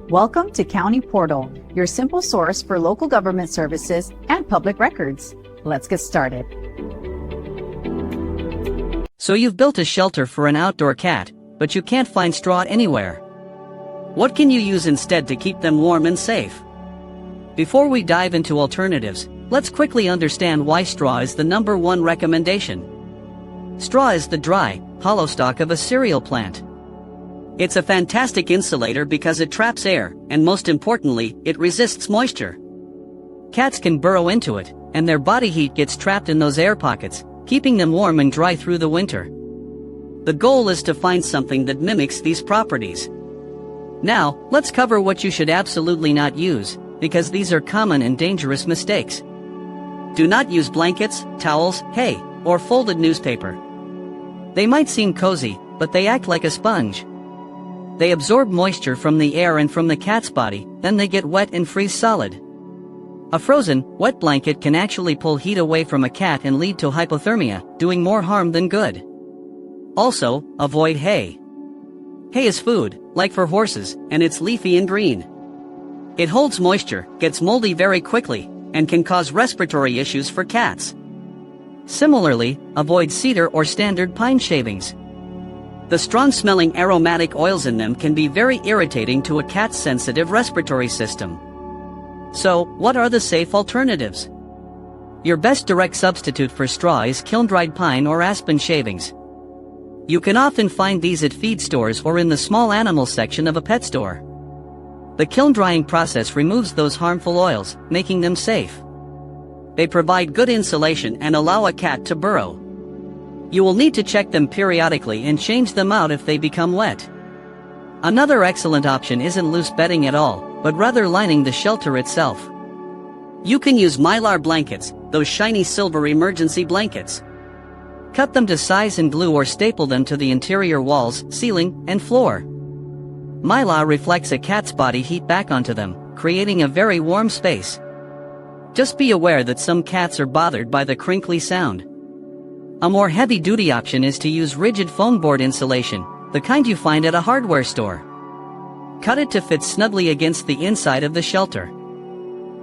Welcome to County Portal, your simple source for local government services and public records. Let's get started. So you've built a shelter for an outdoor cat, but you can't find straw anywhere. What can you use instead to keep them warm and safe? Before we dive into alternatives, let's quickly understand why straw is the #1 recommendation. Straw is the dry, hollow stalk of a cereal plant. It's a fantastic insulator because it traps air, and most importantly, it resists moisture. Cats can burrow into it, and their body heat gets trapped in those air pockets, keeping them warm and dry through the winter. The goal is to find something that mimics these properties. Now, let's cover what you should absolutely not use, because these are common and dangerous mistakes. Do not use blankets, towels, hay, or folded newspaper. They might seem cozy, but they act like a sponge. They absorb moisture from the air and from the cat's body, then they get wet and freeze solid. A frozen, wet blanket can actually pull heat away from a cat and lead to hypothermia, doing more harm than good. Also, avoid hay. Hay is food, like for horses, and it's leafy and green. It holds moisture, gets moldy very quickly, and can cause respiratory issues for cats. Similarly, avoid cedar or standard pine shavings. The strong-smelling aromatic oils in them can be very irritating to a cat's sensitive respiratory system. So, what are the safe alternatives? Your best direct substitute for straw is kiln-dried pine or aspen shavings. You can often find these at feed stores or in the small animal section of a pet store. The kiln drying process removes those harmful oils, making them safe. They provide good insulation and allow a cat to burrow. You will need to check them periodically and change them out if they become wet. Another excellent option isn't loose bedding at all, but rather lining the shelter itself. You can use Mylar blankets, those shiny silver emergency blankets. Cut them to size and glue or staple them to the interior walls, ceiling, and floor. Mylar reflects a cat's body heat back onto them, creating a very warm space. Just be aware that some cats are bothered by the crinkly sound. A more heavy-duty option is to use rigid foam board insulation, the kind you find at a hardware store. Cut it to fit snugly against the inside of the shelter.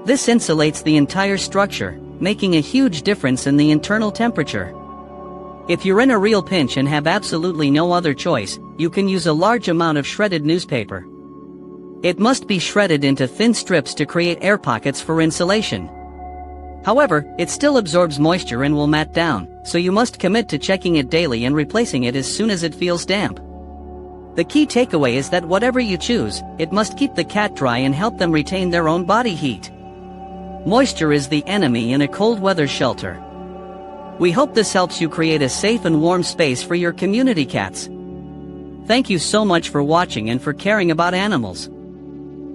This insulates the entire structure, making a huge difference in the internal temperature. If you're in a real pinch and have absolutely no other choice, you can use a large amount of shredded newspaper. It must be shredded into thin strips to create air pockets for insulation. However, it still absorbs moisture and will mat down, so you must commit to checking it daily and replacing it as soon as it feels damp. The key takeaway is that whatever you choose, it must keep the cat dry and help them retain their own body heat. Moisture is the enemy in a cold weather shelter. We hope this helps you create a safe and warm space for your community cats. Thank you so much for watching and for caring about animals.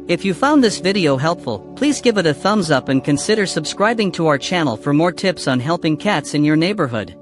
If you found this video helpful, please give it a thumbs up and consider subscribing to our channel for more tips on helping cats in your neighborhood.